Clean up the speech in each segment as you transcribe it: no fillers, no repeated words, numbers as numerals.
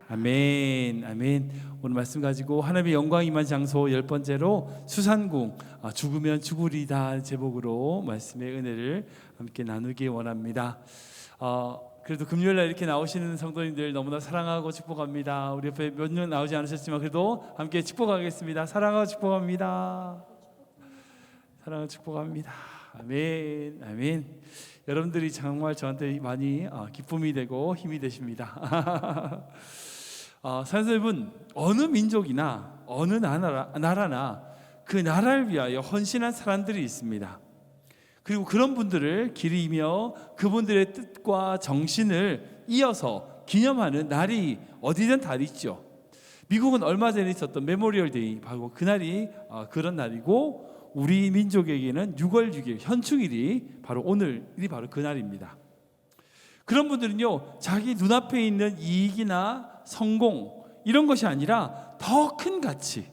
아멘, 아멘. 오늘 말씀 가지고 하나님의 영광 임한 장소 10번째로 수산궁 죽으면 죽으리다 제목으로 말씀의 은혜를 함께 나누기 원합니다. 그래도 금요일날 이렇게 나오시는 성도님들 너무나 사랑하고 축복합니다. 우리 옆에 몇 년 나오지 않으셨지만 그래도 함께 축복하겠습니다. 사랑하고 축복합니다. 사랑하고 축복합니다. 아멘, 아멘. 여러분들이 정말 저한테 많이 기쁨이 되고 힘이 되십니다. 선생님은 어느 민족이나 어느 나라나 그 나라를 위하여 헌신한 사람들이 있습니다. 그리고 그런 분들을 기리며 그분들의 뜻과 정신을 이어서 기념하는 날이 어디든 다 있죠. 미국은 얼마 전에 있었던 메모리얼 데이, 바로 그날이 그런 날이고, 우리 민족에게는 6월 6일 현충일이 바로 오늘이 바로 그날입니다. 그런 분들은요, 자기 눈앞에 있는 이익이나 성공 이런 것이 아니라 더 큰 가치,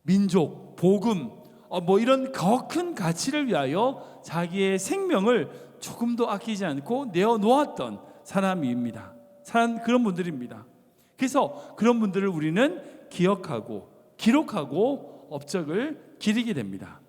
민족, 복음 이런 더 큰 가치를 위하여 자기의 생명을 조금도 아끼지 않고 내어놓았던 사람입니다. 그런 분들입니다. 그래서 그런 분들을 우리는 기억하고 기록하고 업적을 기리게 됩니다.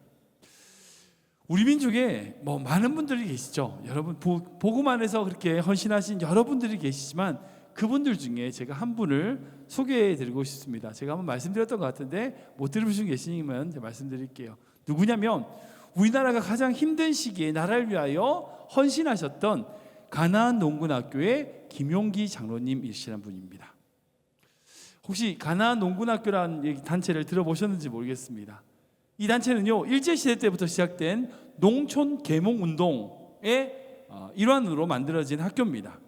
우리 민족에 많은 분들이 계시죠. 여러분 복음 안에서 그렇게 헌신하신 여러분들이 계시지만 그분들 중에 제가 한 분을 소개해드리고 싶습니다. 제가 한번 말씀드렸던 것 같은데 못 들으신 계시면 제가 말씀드릴게요. 누구냐면 우리나라가 가장 힘든 시기에 나라를 위하여 헌신하셨던 가나안 농군학교의 김용기 장로님이시라는 분입니다. 혹시 가나안 농군학교라는 단체를 들어보셨는지 모르겠습니다. 이 단체는요, 일제시대 때부터 시작된 농촌 계몽운동의 일환으로 만들어진 학교입니다.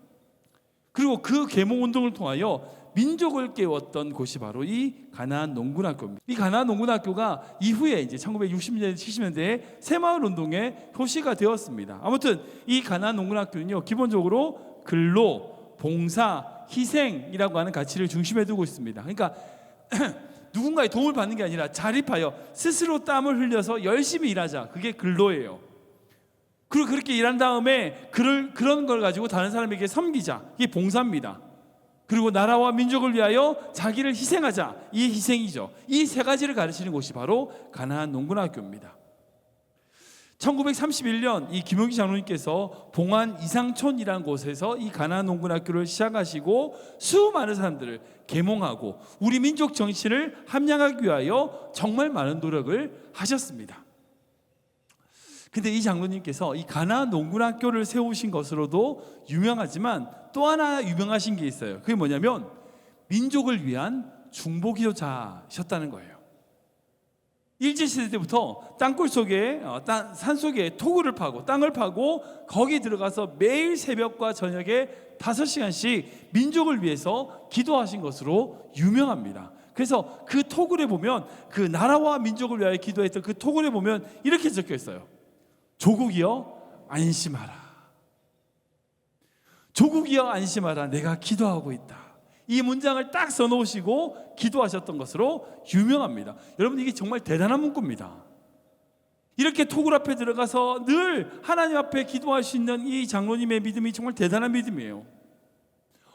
그리고 그 계몽운동을 통하여 민족을 깨웠던 곳이 바로 이 가나안 농군학교입니다. 이 가나안 농군학교가 이후에 이제 1960년대, 70년대에 새마을운동의 표시가 되었습니다. 아무튼 이 가나안 농군학교는요, 기본적으로 근로, 봉사, 희생이라고 하는 가치를 중심에 두고 있습니다. 그러니까 누군가의 도움을 받는 게 아니라 자립하여 스스로 땀을 흘려서 열심히 일하자. 그게 근로예요. 그리고 그렇게 일한 다음에 그런 걸 가지고 다른 사람에게 섬기자. 이게 봉사입니다. 그리고 나라와 민족을 위하여 자기를 희생하자. 이게 희생이죠. 이 세 가지를 가르치는 곳이 바로 가나안 농군학교입니다. 1931년 이 김용기 장로님께서 봉안 이상촌이라는 곳에서 이 가나안 농군학교를 시작하시고 수많은 사람들을 계몽하고 우리 민족 정신을 함양하기 위하여 정말 많은 노력을 하셨습니다. 근데 이 장로님께서 이 가나안 농군학교를 세우신 것으로도 유명하지만 또 하나 유명하신 게 있어요. 그게 뭐냐면 민족을 위한 중보기도자셨다는 거예요. 일제시대 때부터 땅굴 속에 산 속에 토굴을 파고 땅을 파고 거기 들어가서 매일 새벽과 저녁에 5시간씩 민족을 위해서 기도하신 것으로 유명합니다. 그래서 그 토굴에 보면 그 나라와 민족을 위하여 기도했던 그 토굴에 보면 이렇게 적혀 있어요. 조국이여 안심하라. 조국이여 안심하라. 내가 기도하고 있다. 이 문장을 딱 써놓으시고 기도하셨던 것으로 유명합니다. 여러분, 이게 정말 대단한 문구입니다. 이렇게 토굴 앞에 들어가서 늘 하나님 앞에 기도할 수 있는 이 장로님의 믿음이 정말 대단한 믿음이에요.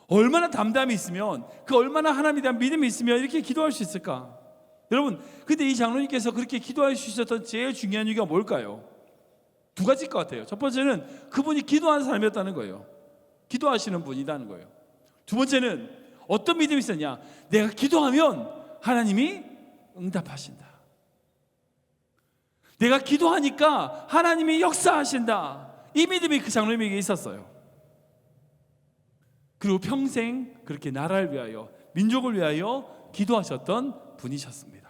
얼마나 담담이 있으면, 얼마나 하나님에 대한 믿음이 있으면 이렇게 기도할 수 있을까? 여러분, 근데 이 장로님께서 그렇게 기도할 수 있었던 제일 중요한 이유가 뭘까요? 두 가지일 것 같아요. 첫 번째는 그분이 기도하는 사람이었다는 거예요. 기도하시는 분이라는 거예요. 두 번째는 어떤 믿음이 있었냐? 내가 기도하면 하나님이 응답하신다. 내가 기도하니까 하나님이 역사하신다. 이 믿음이 그 장로님에게 있었어요. 그리고 평생 그렇게 나라를 위하여, 민족을 위하여 기도하셨던 분이셨습니다.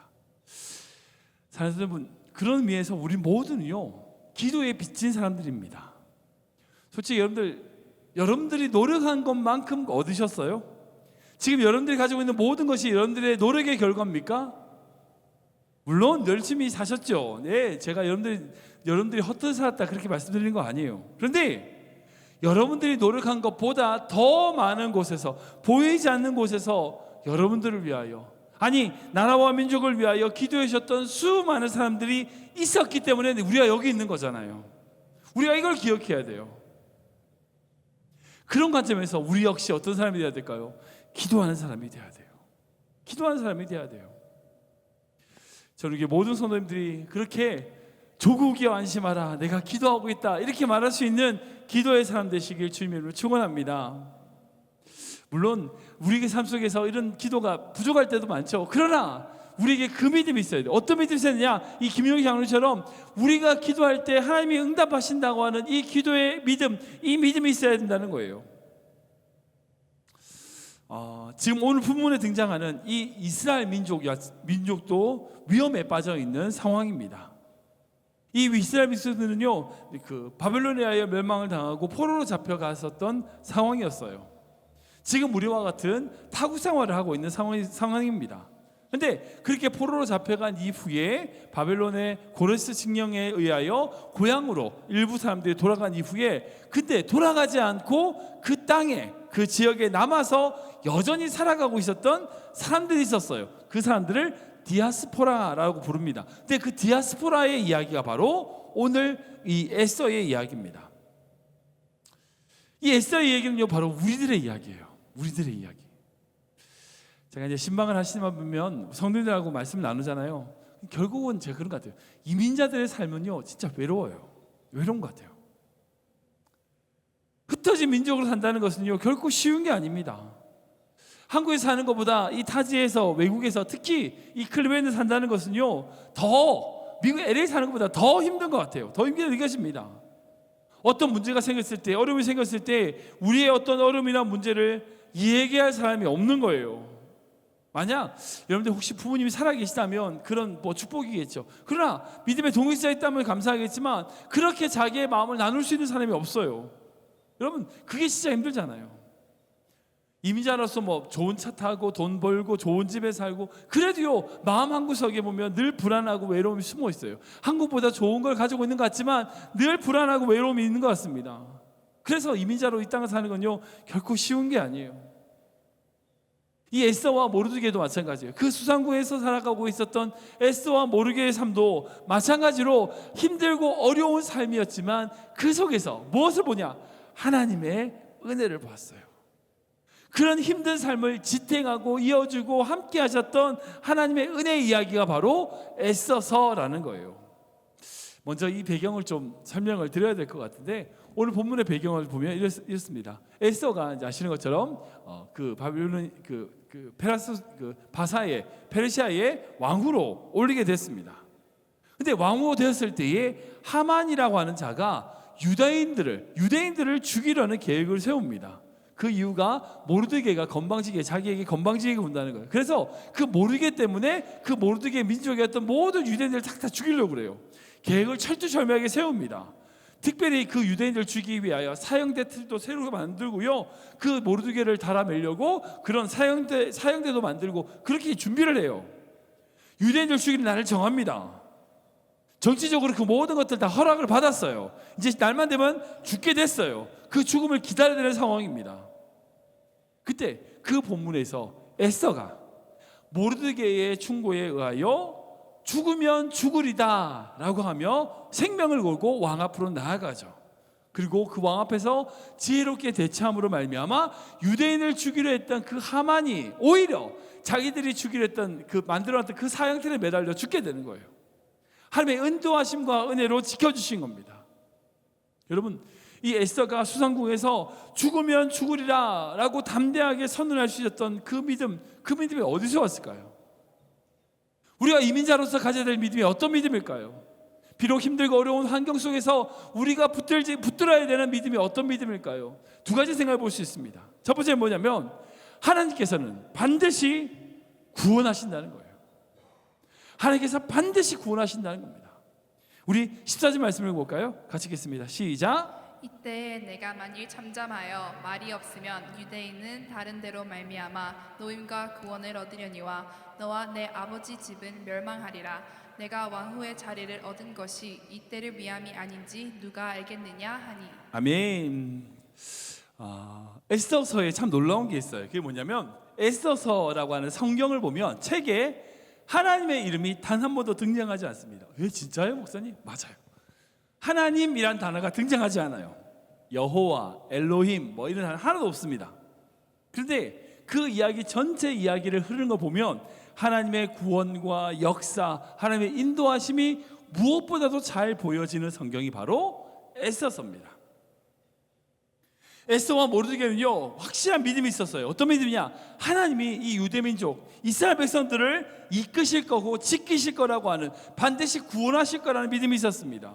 사랑하는 여러분, 그런 의미에서 우리 모두는요, 기도에 빚진 사람들입니다. 솔직히 여러분들이 노력한 것만큼 얻으셨어요? 지금 여러분들이 가지고 있는 모든 것이 여러분들의 노력의 결과입니까? 물론 열심히 사셨죠. 네, 제가 여러분들이 헛되이 살았다 그렇게 말씀드리는 거 아니에요. 그런데 여러분들이 노력한 것보다 더 많은 곳에서, 보이지 않는 곳에서 여러분들을 위하여, 아니 나라와 민족을 위하여 기도해 주셨던 수많은 사람들이 있었기 때문에 우리가 여기 있는 거잖아요. 우리가 이걸 기억해야 돼요. 그런 관점에서 우리 역시 어떤 사람이 되어야 될까요? 기도하는 사람이 돼야 돼요. 기도하는 사람이 돼야 돼요. 저는 이게 모든 성도님들이 그렇게 조국이여 안심하라, 내가 기도하고 있다, 이렇게 말할 수 있는 기도의 사람 되시길 주님으로 축원합니다. 물론 우리의 삶 속에서 이런 기도가 부족할 때도 많죠. 그러나 우리에게 그 믿음이 있어야 돼요. 어떤 믿음이 있어야 되냐? 이 김용희 장로처럼 우리가 기도할 때 하나님이 응답하신다고 하는 이 기도의 믿음, 이 믿음이 있어야 된다는 거예요. 지금 오늘 본문에 등장하는 이 이스라엘 민족도 위험에 빠져 있는 상황입니다. 이 이스라엘 민족들은요, 그 바벨론에 의하여 멸망을 당하고 포로로 잡혀갔었던 상황이었어요. 지금 우리와 같은 타국 생활을 하고 있는 상황입니다. 근데 그렇게 포로로 잡혀간 이후에 바벨론의 고레스 칙령에 의하여 고향으로 일부 사람들이 돌아간 이후에, 근데 돌아가지 않고 그 땅에, 그 지역에 남아서 여전히 살아가고 있었던 사람들이 있었어요. 그 사람들을 디아스포라라고 부릅니다. 근데 그 디아스포라의 이야기가 바로 오늘 이 에스더의 이야기입니다. 이 에스더의 얘기는요, 바로 우리들의 이야기예요. 우리들의 이야기. 제가 이제 신방을 하시는 분면 성도님들하고 말씀 나누잖아요. 결국은 제가 그런 것 같아요. 이민자들의 삶은요, 진짜 외로워요. 외로운 것 같아요. 흩어진 민족으로 산다는 것은요, 결코 쉬운 게 아닙니다. 한국에 사는 것보다 이 타지에서, 외국에서, 특히 이 클리브랜드 산다는 것은요, 더 미국 LA 사는 것보다 더 힘든 것 같아요. 더 힘들게 느껴집니다. 어떤 문제가 생겼을 때, 어려움이 생겼을 때 우리의 어떤 어려움이나 문제를 얘기할 사람이 없는 거예요. 만약 여러분들 혹시 부모님이 살아계시다면 그런 축복이겠죠. 그러나 믿음의 동역자가 있다면 감사하겠지만 그렇게 자기의 마음을 나눌 수 있는 사람이 없어요. 여러분, 그게 진짜 힘들잖아요. 이민자로서 좋은 차 타고 돈 벌고 좋은 집에 살고, 그래도요, 마음 한구석에 보면 늘 불안하고 외로움이 숨어 있어요. 한국보다 좋은 걸 가지고 있는 것 같지만 늘 불안하고 외로움이 있는 것 같습니다. 그래서 이민자로 이 땅을 사는 건요, 결코 쉬운 게 아니에요. 이 에스더와 모르드게도 마찬가지예요. 그 수상궁에서 살아가고 있었던 에스더와 모르드게의 삶도 마찬가지로 힘들고 어려운 삶이었지만 그 속에서 무엇을 보냐? 하나님의 은혜를 보았어요. 그런 힘든 삶을 지탱하고 이어주고 함께 하셨던 하나님의 은혜의 이야기가 바로 에스더서라는 거예요. 먼저 이 배경을 좀 설명을 드려야 될 것 같은데, 오늘 본문의 배경을 보면 이렇습니다. 에스더가 이제 아시는 것처럼 그 바빌론 바사의 페르시아의 왕후로 올리게 됐습니다. 근데 왕후가 되었을 때에 하만이라고 하는 자가 유대인들을 죽이려는 계획을 세웁니다. 그 이유가 모르드게가 자기에게 건방지게 군다는 거예요. 그래서 그 모르드게 때문에 그 모르드게 민족이었던 모든 유대인들을 다 죽이려고 그래요. 계획을 철두철미하게 세웁니다. 특별히 그 유대인들을 죽이기 위하여 사형대 틀도 새로 만들고요, 그 모르드게를 달아매려고 그런 사형대도 만들고 그렇게 준비를 해요. 유대인들 죽이는 날을 정합니다. 정치적으로 그 모든 것들 다 허락을 받았어요. 이제 날만 되면 죽게 됐어요. 그 죽음을 기다려야 되는 상황입니다. 그때 그 본문에서 에스더가 모르드게의 충고에 의하여 죽으면 죽으리다 라고 하며 생명을 걸고 왕 앞으로 나아가죠. 그리고 그 왕 앞에서 지혜롭게 대처함으로 말미암아 유대인을 죽이려 했던 그 하만이 오히려 자기들이 죽이려 했던 만들어놨던 그 사형틀에 매달려 죽게 되는 거예요. 하나님의 인도하심과 은혜로 지켜주신 겁니다. 여러분, 이 에스더가 수상궁에서 죽으면 죽으리라 라고 담대하게 선언할 수 있었던 그 믿음이 어디서 왔을까요? 우리가 이민자로서 가져야 될 믿음이 어떤 믿음일까요? 비록 힘들고 어려운 환경 속에서 우리가 붙들어야 되는 믿음이 어떤 믿음일까요? 두 가지 생각해 볼 수 있습니다. 첫 번째는 뭐냐면, 하나님께서는 반드시 구원하신다는 거예요. 하나님께서 반드시 구원하신다는 겁니다. 우리 14절 말씀을 볼까요? 같이 읽겠습니다. 시작. 이때 내가 만일 잠잠하여 말이 없으면 유대인은 다른 데로 말미암아 노임과 구원을 얻으려니와 너와 내 아버지 집은 멸망하리라. 내가 왕후의 자리를 얻은 것이 이때를 위함이 아닌지 누가 알겠느냐 하니. 아멘. 에스더서에 참 놀라운 게 있어요. 그게 뭐냐면, 에스더서라고 하는 성경을 보면 책에 하나님의 이름이 단 한 번도 등장하지 않습니다. 왜, 진짜요, 목사님? 맞아요. 하나님이란 단어가 등장하지 않아요. 여호와, 엘로힘 이런 단어 하나도 없습니다. 그런데 그 이야기 전체 이야기를 흐르는 거 보면 하나님의 구원과 역사, 하나님의 인도하심이 무엇보다도 잘 보여지는 성경이 바로 에스더서입니다. 에스더와 모르드게는요 확실한 믿음이 있었어요. 어떤 믿음이냐? 하나님이 이 유대민족 이스라엘 백성들을 이끄실 거고 지키실 거라고 하는, 반드시 구원하실 거라는 믿음이 있었습니다.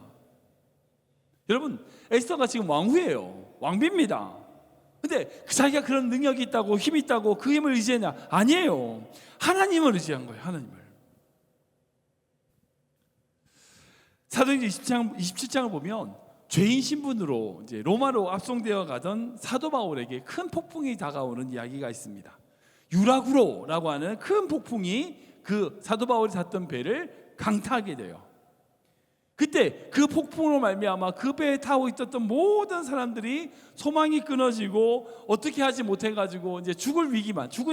여러분, 에스더가 지금 왕후예요. 왕비입니다. 근데 자기가 그런 능력이 있다고, 힘이 있다고 그 힘을 의지했냐? 아니에요. 하나님을 의지한 거예요. 하나님을. 사도행전 27장을 보면 죄인 신분으로 이제 로마로 압송되어 가던 사도 바울에게 큰 폭풍이 다가오는 이야기가 있습니다. 유라구로라고 하는 큰 폭풍이 그 사도 바울이 탔던 배를 강타하게 돼요. 그때 그 폭풍으로 말미암아 그 배에 타고 있었던 모든 사람들이 소망이 끊어지고 어떻게 하지 못해가지고 이제 죽을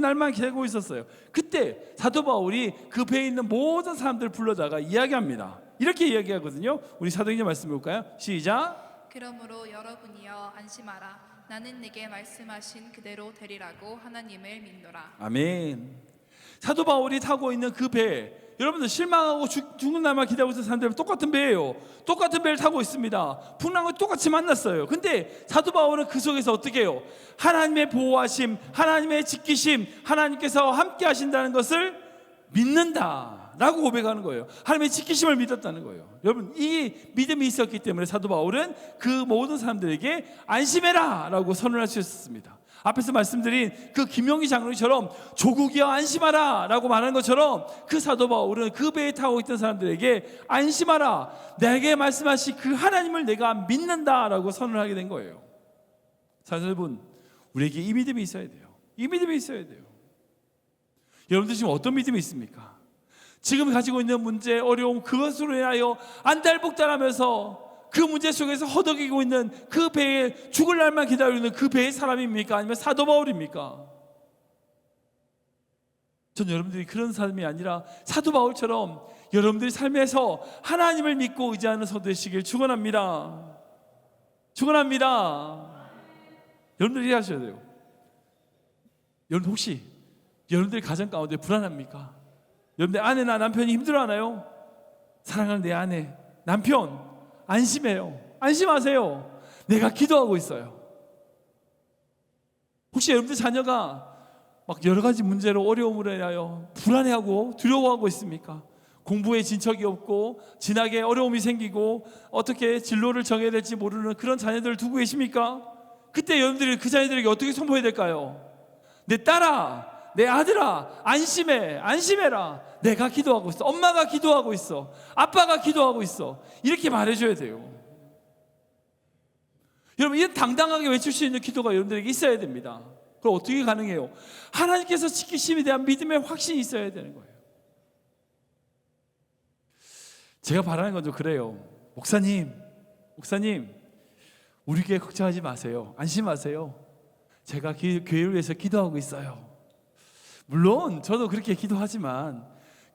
날만 기다리고 있었어요. 그때 사도 바울이 그 배에 있는 모든 사람들을 불러다가 이야기합니다. 이렇게 이야기하거든요. 우리 사도행전 말씀 볼까요? 시작. 그러므로 여러분이여 안심하라. 나는 내게 말씀하신 그대로 되리라고 하나님을 믿노라. 아멘. 사도 바울이 타고 있는 그 배, 여러분들 실망하고 죽는 날만 기다리고 있는 사람들은 똑같은 배예요. 똑같은 배를 타고 있습니다. 풍랑을 똑같이 만났어요. 근데 사도 바울은 그 속에서 어떻게 해요? 하나님의 보호하심, 하나님의 지키심, 하나님께서 함께 하신다는 것을 믿는다 라고 고백하는 거예요. 하나님의 지키심을 믿었다는 거예요. 여러분, 이 믿음이 있었기 때문에 사도 바울은 그 모든 사람들에게 안심해라 라고 선언할 수 있었습니다. 앞에서 말씀드린 그 김용희 장로님처럼 조국이여 안심하라 라고 말하는 것처럼 그 사도 바울은 그 배에 타고 있던 사람들에게 안심하라, 내게 말씀하신 그 하나님을 내가 믿는다 라고 선언하게 된 거예요. 사실 여러분, 우리에게 이 믿음이 있어야 돼요. 이 믿음이 있어야 돼요. 여러분들 지금 어떤 믿음이 있습니까? 지금 가지고 있는 문제, 어려움, 그것으로 인하여 안달복달하면서 그 문제 속에서 허덕이고 있는 그 배에 죽을 날만 기다리고 있는 그 배의 사람입니까? 아니면 사도 바울입니까? 전 여러분들이 그런 사람이 아니라 사도 바울처럼 여러분들의 삶에서 하나님을 믿고 의지하는 성 되시길 축원합니다. 축원합니다. 여러분들이 이해하셔야 돼요. 여러분 혹시 여러분들의 가정 가운데 불안합니까? 여러분들 아내나 남편이 힘들어하나요? 사랑하는 내 아내, 남편 안심해요. 안심하세요. 내가 기도하고 있어요. 혹시 여러분들 자녀가 막 여러 가지 문제로 어려움으로 인하여 불안해하고 두려워하고 있습니까? 공부에 진척이 없고 진학에 어려움이 생기고 어떻게 진로를 정해야 될지 모르는 그런 자녀들을 두고 계십니까? 그때 여러분들이 그 자녀들에게 어떻게 선포해야 될까요? 내 딸아, 내 아들아, 안심해, 안심해라. 내가 기도하고 있어. 엄마가 기도하고 있어. 아빠가 기도하고 있어. 이렇게 말해줘야 돼요. 여러분, 이런 당당하게 외칠 수 있는 기도가 여러분들에게 있어야 됩니다. 그럼 어떻게 가능해요? 하나님께서 지키심에 대한 믿음의 확신이 있어야 되는 거예요. 제가 바라는 건 좀 그래요. 목사님, 우리 교회 걱정하지 마세요. 안심하세요. 제가 교회를 위해서 기도하고 있어요. 물론 저도 그렇게 기도하지만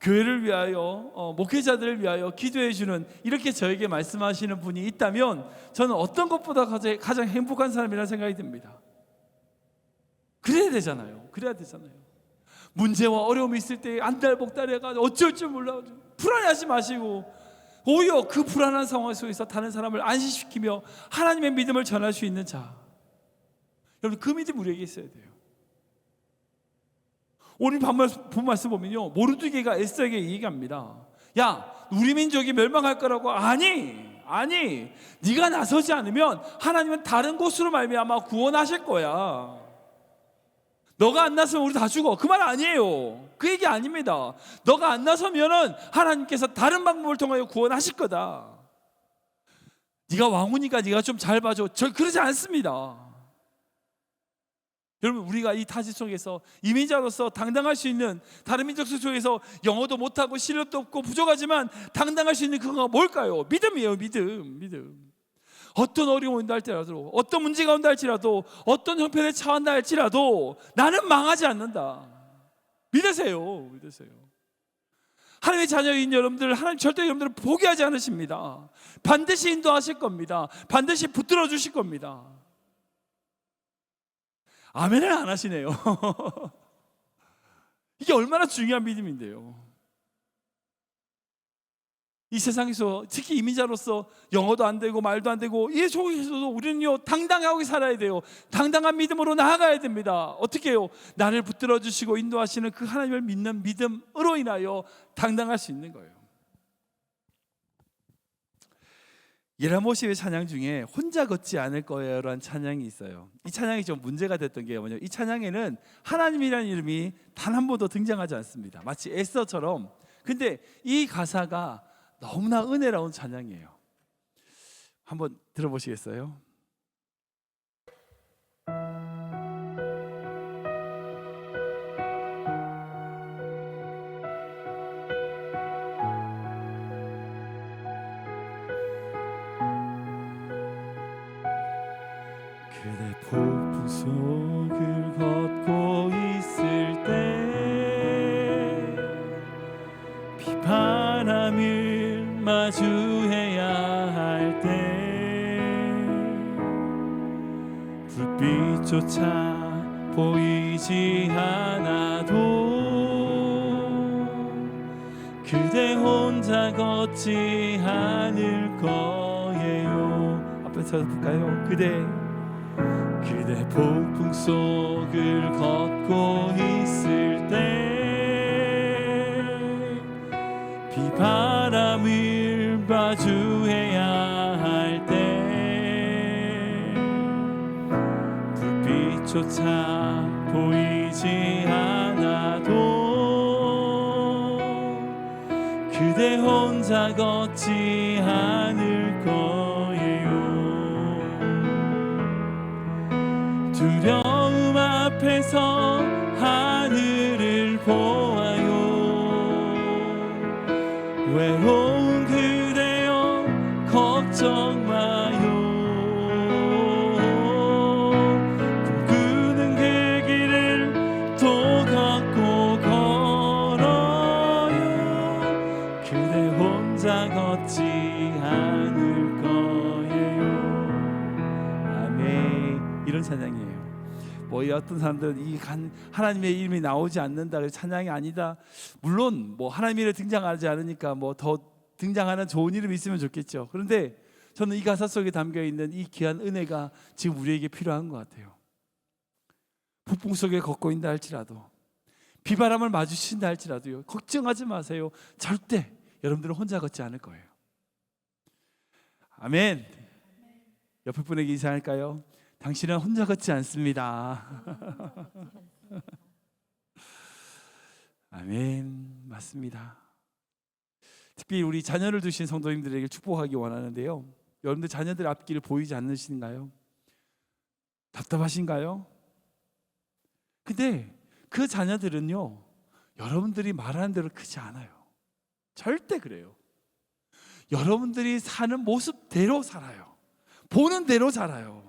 교회를 위하여 목회자들을 위하여 기도해 주는, 이렇게 저에게 말씀하시는 분이 있다면 저는 어떤 것보다 가장 행복한 사람이라는 생각이 듭니다. 그래야 되잖아요. 문제와 어려움이 있을 때 안달복달해가지고 어쩔 줄 몰라 불안해하지 마시고 오히려 그 불안한 상황 속에서 다른 사람을 안심시키며 하나님의 믿음을 전할 수 있는 자, 여러분 그 믿음 우리에게 있어야 돼요. 오늘 본 말씀 보면요, 모르드게가 에스더에게 얘기합니다. 야, 우리 민족이 멸망할 거라고. 아니, 네가 나서지 않으면 하나님은 다른 곳으로 말미암아 구원하실 거야. 너가 안 나서면 우리 다 죽어. 그 말 아니에요. 그 얘기 아닙니다. 너가 안 나서면은 하나님께서 다른 방법을 통하여 구원하실 거다. 네가 왕후니까 네가 좀 잘 봐줘. 저 그러지 않습니다. 여러분, 우리가 이 타지 속에서 이민자로서 당당할 수 있는, 다른 민족 속에서 영어도 못하고 실력도 없고 부족하지만 당당할 수 있는 그거가 뭘까요? 믿음이에요. 믿음. 어떤 어려움이 온다 할지라도, 어떤 문제가 온다 할지라도, 어떤 형편에 처한다 할지라도 나는 망하지 않는다. 믿으세요. 하나님의 자녀인 여러분들, 하나님 절대 여러분들을 포기하지 않으십니다. 반드시 인도하실 겁니다. 반드시 붙들어 주실 겁니다. 아멘을 안 하시네요. 이게 얼마나 중요한 믿음인데요. 이 세상에서 특히 이민자로서 영어도 안 되고 말도 안 되고 이 속에서도 우리는요 당당하게 살아야 돼요. 당당한 믿음으로 나아가야 됩니다. 어떻게 해요? 나를 붙들어 주시고 인도하시는 그 하나님을 믿는 믿음으로 인하여 당당할 수 있는 거예요. 예라모시의 찬양 중에 혼자 걷지 않을 거예요라는 찬양이 있어요. 이 찬양이 좀 문제가 됐던 게 뭐냐면 이 찬양에는 하나님이라는 이름이 단 한 번도 등장하지 않습니다. 마치 에스더처럼. 근데 이 가사가 너무나 은혜로운 찬양이에요. 한번 들어보시겠어요? 그대 폭풍 속을 걷고 있을 때 비바람을 마주해야 할 때 불빛조차 보이지 않아도 그대 혼자 걷지 않을 거예요. 앞에서 볼까요? 그대 폭풍 속을 걷고 있을 때 비바람을 마주해야 할 때 불빛조차 보이지 않아도 그대 혼자 걷지 않을 거예요. 두려움 앞에서 하늘을 보아요. 외로운 그대여 걱정 마요. 꿈꾸는 그 길을 또 걷고 걸어요. 그대 혼자 걷지 않을 거예요. 아멘. 이런 찬양이에요. 뭐 어떤 사람들은 이 하나님의 이름이 나오지 않는다, 그래서 찬양이 아니다. 물론 뭐 하나님의 이름이 등장하지 않으니까 뭐 더 등장하는 좋은 이름이 있으면 좋겠죠. 그런데 저는 이 가사 속에 담겨 있는 이 귀한 은혜가 지금 우리에게 필요한 것 같아요. 폭풍 속에 걷고 있다 할지라도, 비바람을 마주친다 할지라도요, 걱정하지 마세요. 절대 여러분들은 혼자 걷지 않을 거예요. 아멘. 옆에 분에게 인사할까요? 당신은 혼자 걷지 않습니다. 아멘. 맞습니다. 특히 우리 자녀를 두신 성도님들에게 축복하기 원하는데요, 여러분들 자녀들 앞길을 보이지 않으신가요? 답답하신가요? 근데 그 자녀들은요, 여러분들이 말하는 대로 크지 않아요. 절대 그래요. 여러분들이 사는 모습대로 살아요. 보는 대로 살아요.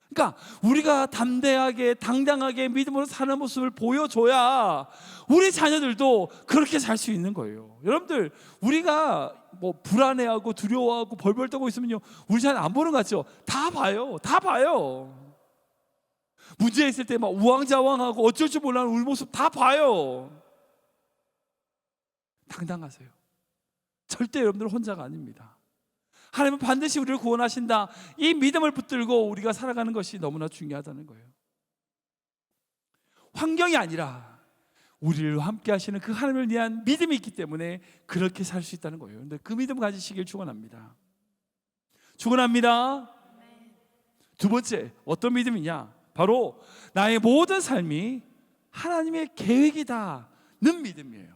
그러니까 우리가 담대하게 당당하게 믿음으로 사는 모습을 보여줘야 우리 자녀들도 그렇게 살 수 있는 거예요. 여러분들, 우리가 뭐 불안해하고 두려워하고 벌벌 떨고 있으면요, 우리 자녀 안 보는 것 같죠? 다 봐요. 다 봐요. 문제 있을 때 막 우왕좌왕하고 어쩔 줄 몰라하는 우리 모습 다 봐요. 당당하세요. 절대 여러분들 혼자가 아닙니다. 하나님은 반드시 우리를 구원하신다, 이 믿음을 붙들고 우리가 살아가는 것이 너무나 중요하다는 거예요. 환경이 아니라 우리를 함께 하시는 그 하나님을 위한 믿음이 있기 때문에 그렇게 살 수 있다는 거예요. 그런데 그 믿음 가지시길 축원합니다. 축원합니다. 두 번째, 어떤 믿음이냐? 바로 나의 모든 삶이 하나님의 계획이다는 믿음이에요.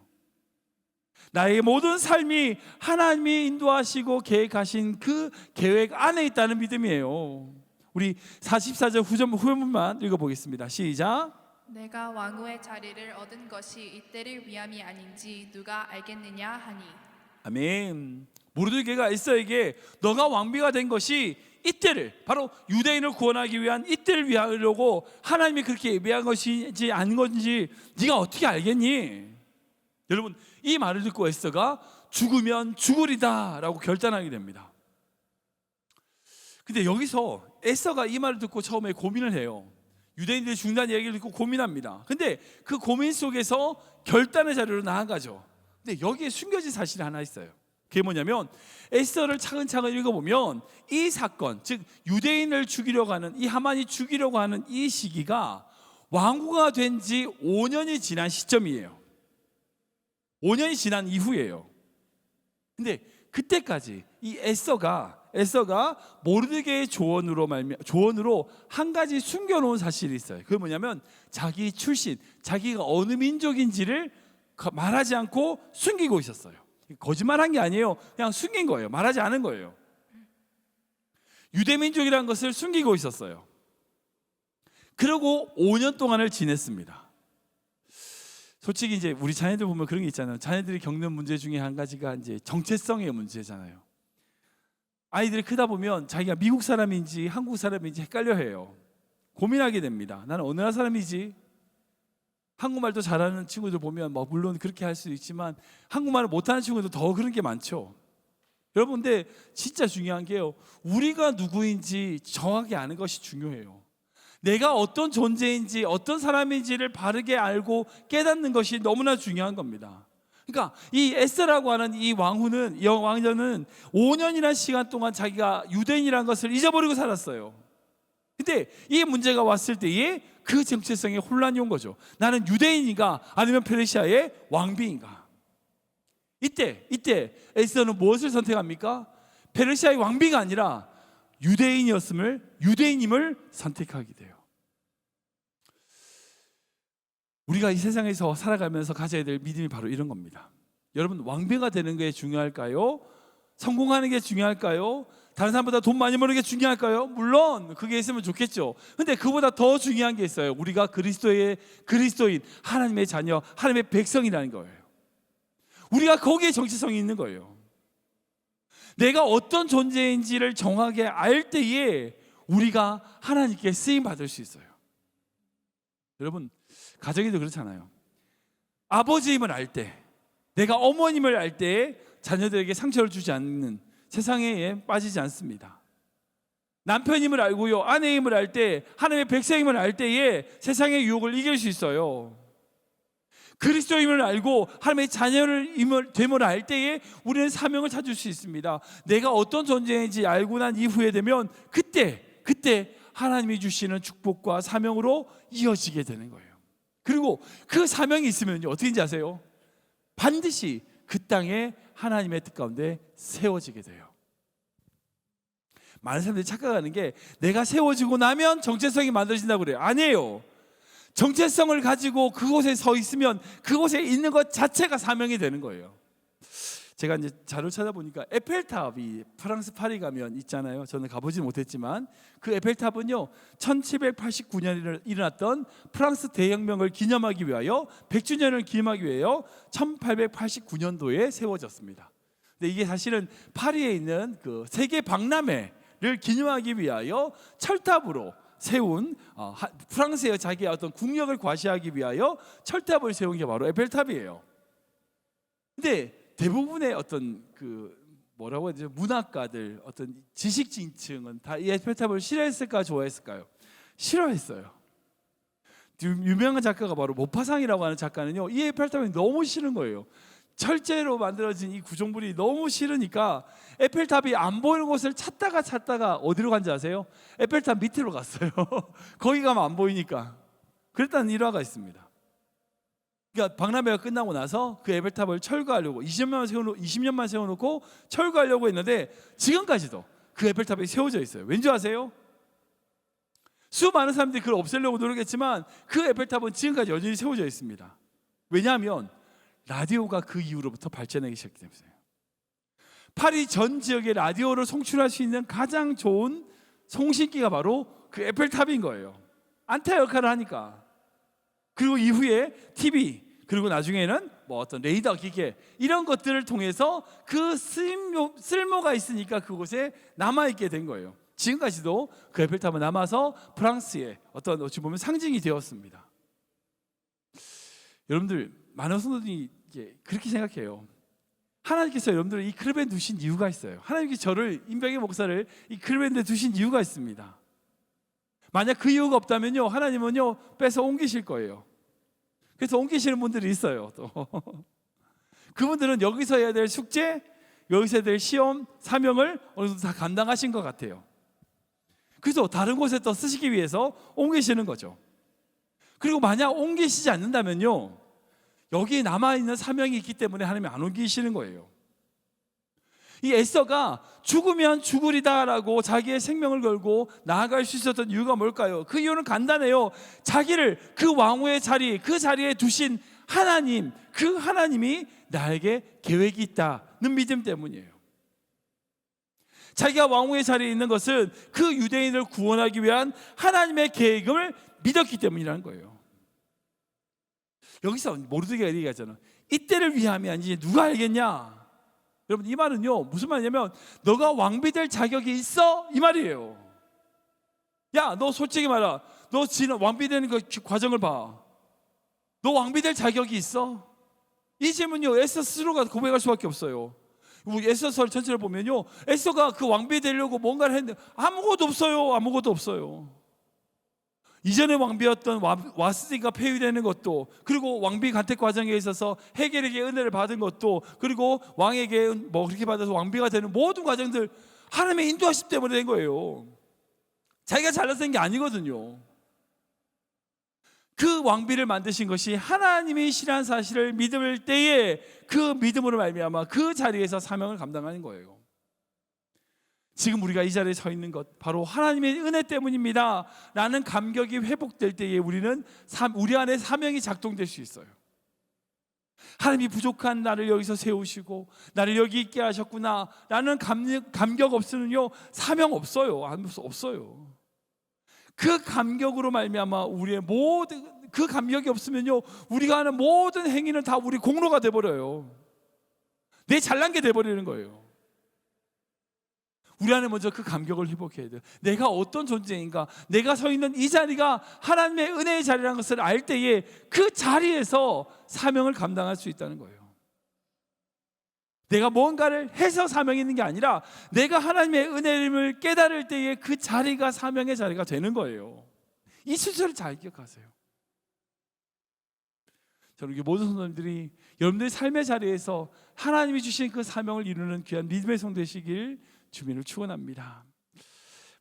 나의 모든 삶이 하나님이 인도하시고 계획하신 그 계획 안에 있다는 믿음이에요. 우리 44절 후반부만 읽어보겠습니다. 시작. 내가 왕후의 자리를 얻은 것이 이때를 위함이 아닌지 누가 알겠느냐 하니. 아멘. 모르드게가 에스더에게 너가 왕비가 된 것이 이때를, 바로 유대인을 구원하기 위한 이때를 위하려고 하나님이 그렇게 예비한 것이지 아닌 건지 네가 어떻게 알겠니? 여러분, 이 말을 듣고 에스더가 죽으면 죽으리다 라고 결단하게 됩니다. 근데 여기서 에스더가 이 말을 듣고 처음에 고민을 해요. 유대인들이 죽는다는 얘기를 듣고 고민합니다. 근데 그 고민 속에서 결단의 자리로 나아가죠. 근데 여기에 숨겨진 사실이 하나 있어요. 그게 뭐냐면 에스더를 차근차근 읽어보면 이 사건, 즉 유대인을 죽이려고 하는, 이 하만이 죽이려고 하는 이 시기가 왕후가 된 지 5년이 지난 시점이에요. 5년이 지난 이후예요. 근데 그때까지 이 에스더가 모르드게의 조언으로 한 가지 숨겨놓은 사실이 있어요. 그게 뭐냐면 자기 출신, 자기가 어느 민족인지를 말하지 않고 숨기고 있었어요. 거짓말한 게 아니에요. 그냥 숨긴 거예요. 말하지 않은 거예요. 유대민족이라는 것을 숨기고 있었어요. 그러고 5년 동안을 지냈습니다. 솔직히 이제 우리 자녀들 보면 그런 게 있잖아요. 자녀들이 겪는 문제 중에 한 가지가 이제 정체성의 문제잖아요. 아이들이 크다 보면 자기가 미국 사람인지 한국 사람인지 헷갈려 해요. 고민하게 됩니다. 나는 어느 나라 사람이지? 한국말도 잘하는 친구들 보면 물론 그렇게 할 수도 있지만 한국말을 못하는 친구들 더 그런 게 많죠. 여러분, 근데 진짜 중요한 게요, 우리가 누구인지 정확히 아는 것이 중요해요. 내가 어떤 존재인지 어떤 사람인지를 바르게 알고 깨닫는 것이 너무나 중요한 겁니다. 그러니까 이 에스더라고 하는 이 왕후는, 이 왕녀는 5년이라는 시간 동안 자기가 유대인이라는 것을 잊어버리고 살았어요. 근데 이 문제가 왔을 때에 그 정체성에 혼란이 온 거죠. 나는 유대인인가 아니면 페르시아의 왕비인가? 이때 에스더는 무엇을 선택합니까? 페르시아의 왕비가 아니라 유대인임을 선택하게 돼요. 우리가 이 세상에서 살아가면서 가져야 될 믿음이 바로 이런 겁니다. 여러분, 왕비가 되는 게 중요할까요? 성공하는 게 중요할까요? 다른 사람보다 돈 많이 버는 게 중요할까요? 물론 그게 있으면 좋겠죠. 근데 그보다 더 중요한 게 있어요. 우리가 그리스도인, 하나님의 자녀, 하나님의 백성이라는 거예요. 우리가 거기에 정체성이 있는 거예요. 내가 어떤 존재인지를 정확하게 알 때에 우리가 하나님께 쓰임 받을 수 있어요. 여러분, 가정에도 그렇잖아요. 아버지임을 알 때, 내가 어머님을 알 때에 자녀들에게 상처를 주지 않는 세상에 빠지지 않습니다. 남편임을 알고요, 아내임을 알 때, 하나님의 백성임을 알 때에 세상의 유혹을 이길 수 있어요. 그리스도임을 알고 하나님의 자녀임을 알 때에 우리는 사명을 찾을 수 있습니다. 내가 어떤 존재인지 알고 난 이후에 되면 그때 하나님이 주시는 축복과 사명으로 이어지게 되는 거예요. 그리고 그 사명이 있으면 어떻게인지 아세요? 반드시 그 땅에 하나님의 뜻 가운데 세워지게 돼요. 많은 사람들이 착각하는 게 내가 세워지고 나면 정체성이 만들어진다고 그래요. 아니에요. 정체성을 가지고 그곳에 서 있으면 그곳에 있는 것 자체가 사명이 되는 거예요. 제가 이제 자료를 찾아보니까 에펠탑이 프랑스 파리 가면 있잖아요. 저는 가보지 못했지만 그 에펠탑은요 1789년에 일어났던 프랑스 대혁명을 기념하기 위하여 100주년을 기념하기 위하여 1889년도에 세워졌습니다. 근데 이게 사실은 파리에 있는 그 세계 박람회를 기념하기 위하여 철탑으로 세운 프랑스의 자기의 어떤 국력을 과시하기 위하여 철탑을 세운 게 바로 에펠탑이에요. 근데 대부분의 어떤 뭐라고 해야 되죠? 문학가들, 어떤 지식진층은 다 이 에펠탑을 싫어했을까 좋아했을까요? 싫어했어요. 유명한 작가가 바로 모파상이라고 하는 작가는요, 이 에펠탑이 너무 싫은 거예요. 철제로 만들어진 이 구조물이 너무 싫으니까 에펠탑이 안 보이는 곳을 찾다가 어디로 간지 아세요? 에펠탑 밑으로 갔어요. 거기 가면 안 보이니까. 그랬다는 일화가 있습니다. 그러니까 박람회가 끝나고 나서 그 에펠탑을 철거하려고 20년만 세워놓고 철거하려고 했는데 지금까지도 그 에펠탑이 세워져 있어요. 왠지 아세요? 수많은 사람들이 그걸 없애려고 노력했지만 그 에펠탑은 지금까지 여전히 세워져 있습니다. 왜냐하면 라디오가 그 이후로부터 발전하기 시작했기 때문이에요. 파리 전 지역에 라디오를 송출할 수 있는 가장 좋은 송신기가 바로 그 에펠탑인 거예요. 안테나 역할을 하니까. 그리고 이후에 TV, 그리고 나중에는 뭐 어떤 레이더 기계 이런 것들을 통해서 그 쓸모가 있으니까 그곳에 남아있게 된 거예요. 지금까지도 그 에펠탑은 남아서 프랑스의 어떤 어찌 보면 상징이 되었습니다. 여러분들, 많은 성도들이 그렇게 생각해요. 하나님께서 여러분들을 이 크르벤 두신 이유가 있어요. 하나님께서 저를, 임백의 목사를 이 크르벤에 두신 이유가 있습니다. 만약 그 이유가 없다면요, 하나님은요 뺏어 옮기실 거예요. 그래서 옮기시는 분들이 있어요. 또 그분들은 여기서 해야 될 숙제, 여기서 해야 될 시험, 사명을 어느 정도 다 감당하신 것 같아요. 그래서 다른 곳에 또 쓰시기 위해서 옮기시는 거죠. 그리고 만약 옮기시지 않는다면요, 여기 남아있는 사명이 있기 때문에 하나님이 안 옮기시는 거예요. 이 에스더가 죽으면 죽으리다라고 자기의 생명을 걸고 나아갈 수 있었던 이유가 뭘까요? 그 이유는 간단해요. 자기를 그 왕후의 자리, 그 자리에 두신 하나님, 그 하나님이 나에게 계획이 있다는 믿음 때문이에요. 자기가 왕후의 자리에 있는 것은 그 유대인을 구원하기 위한 하나님의 계획을 믿었기 때문이라는 거예요. 여기서 모르드게가 얘기하잖아. 이때를 위함이 아니지 누가 알겠냐? 여러분, 이 말은요 무슨 말이냐면 너가 왕비 될 자격이 있어? 이 말이에요. 야, 너 솔직히 말아. 너 지금 왕비 되는 그 과정을 봐. 너 왕비 될 자격이 있어? 이 질문요 에스더 스스로가 고백할 수밖에 없어요. 우리 에스더서 전체를 보면요, 에스더가 그 왕비 되려고 뭔가를 했는데 아무것도 없어요. 아무것도 없어요. 이전에 왕비였던 와스디가 폐위되는 것도, 그리고 왕비 간택 과정에 있어서 헤겔에게 은혜를 받은 것도, 그리고 왕에게 뭐 그렇게 받아서 왕비가 되는 모든 과정들 하나님의 인도하심 때문에 된 거예요. 자기가 잘나서 된 게 아니거든요. 그 왕비를 만드신 것이 하나님이시라는 사실을 믿을 때에 그 믿음으로 말미암아 그 자리에서 사명을 감당하는 거예요. 지금 우리가 이 자리에 서 있는 것 바로 하나님의 은혜 때문입니다 라는 감격이 회복될 때에 우리는 우리 안에 사명이 작동될 수 있어요. 하나님이 부족한 나를 여기서 세우시고 나를 여기 있게 하셨구나 라는 감격 없으면요 사명 없어요. 없어요. 그 감격으로 말미암아 우리의 모든, 그 감격이 없으면요 우리가 하는 모든 행위는 다 우리 공로가 돼버려요. 내 잘난 게 돼버리는 거예요. 우리 안에 먼저 그 감격을 회복해야 돼요. 내가 어떤 존재인가, 내가 서 있는 이 자리가 하나님의 은혜의 자리라는 것을 알 때에 그 자리에서 사명을 감당할 수 있다는 거예요. 내가 뭔가를 해서 사명이 있는 게 아니라 내가 하나님의 은혜를 깨달을 때에 그 자리가 사명의 자리가 되는 거예요. 이 순서를 잘 기억하세요. 저는 우리 모든 성도님들이 여러분들의 삶의 자리에서 하나님이 주신 그 사명을 이루는 귀한 믿음의 성 되시길 주민을 축원합니다.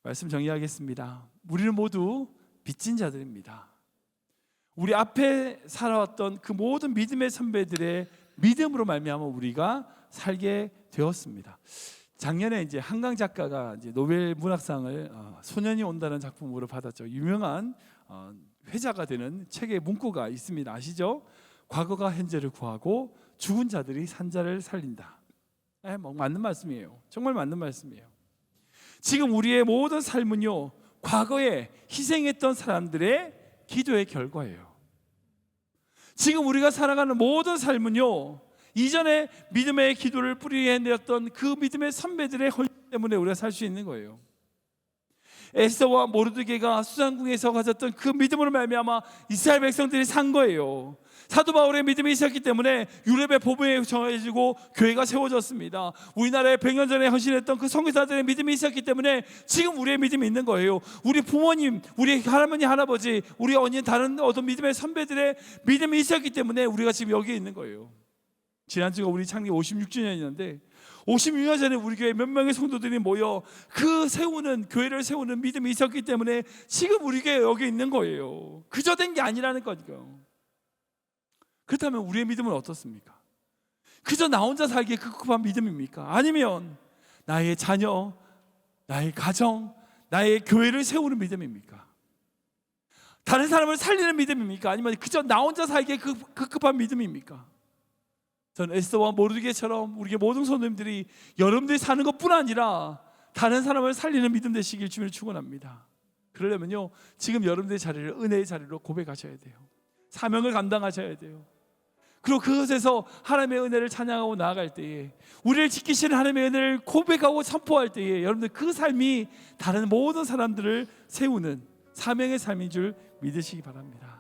말씀 정리하겠습니다. 우리는 모두 빚진 자들입니다. 우리 앞에 살아왔던 그 모든 믿음의 선배들의 믿음으로 말미암아 우리가 살게 되었습니다. 작년에 이제 한강 작가가 이제 노벨 문학상을 소년이 온다는 작품으로 받았죠. 유명한 회자가 되는 책의 문구가 있습니다. 아시죠? 과거가 현재를 구하고 죽은 자들이 산자를 살린다. 뭐 맞는 말씀이에요. 정말 맞는 말씀이에요. 지금 우리의 모든 삶은요 과거에 희생했던 사람들의 기도의 결과예요. 지금 우리가 살아가는 모든 삶은요 이전에 믿음의 기도를 뿌리에 내었던 그 믿음의 선배들의 헌신 때문에 우리가 살 수 있는 거예요. 에스더와 모르드게가 수산궁에서 가졌던 그 믿음으로 말미암아 이스라엘 백성들이 산 거예요. 사도 바울의 믿음이 있었기 때문에 유럽의 보배에 정해지고 교회가 세워졌습니다. 우리나라에 100년 전에 헌신했던 그 선교사들의 믿음이 있었기 때문에 지금 우리의 믿음이 있는 거예요. 우리 부모님, 우리 할머니, 할아버지, 우리 언니, 다른 어떤 믿음의 선배들의 믿음이 있었기 때문에 우리가 지금 여기에 있는 거예요. 지난주가 우리 창립 56주년이었는데 56년 전에 우리 교회 몇 명의 성도들이 모여 그 교회를 세우는 믿음이 있었기 때문에 지금 우리 교회 여기 있는 거예요. 그저 된 게 아니라는 거죠. 그렇다면 우리의 믿음은 어떻습니까? 그저 나 혼자 살기에 급급한 믿음입니까? 아니면 나의 자녀, 나의 가정, 나의 교회를 세우는 믿음입니까? 다른 사람을 살리는 믿음입니까? 아니면 그저 나 혼자 살기에 급급한 믿음입니까? 저는 에스더와 모르드게처럼 우리 모든 성도님들이 여러분들이 사는 것뿐 아니라 다른 사람을 살리는 믿음 되시길 주님을 축원합니다. 그러려면요 지금 여러분들의 자리를 은혜의 자리로 고백하셔야 돼요. 사명을 감당하셔야 돼요. 그리고 그것에서 하나님의 은혜를 찬양하고 나아갈 때에 우리를 지키시는 하나님의 은혜를 고백하고 선포할 때에 여러분들 그 삶이 다른 모든 사람들을 세우는 사명의 삶인 줄 믿으시기 바랍니다.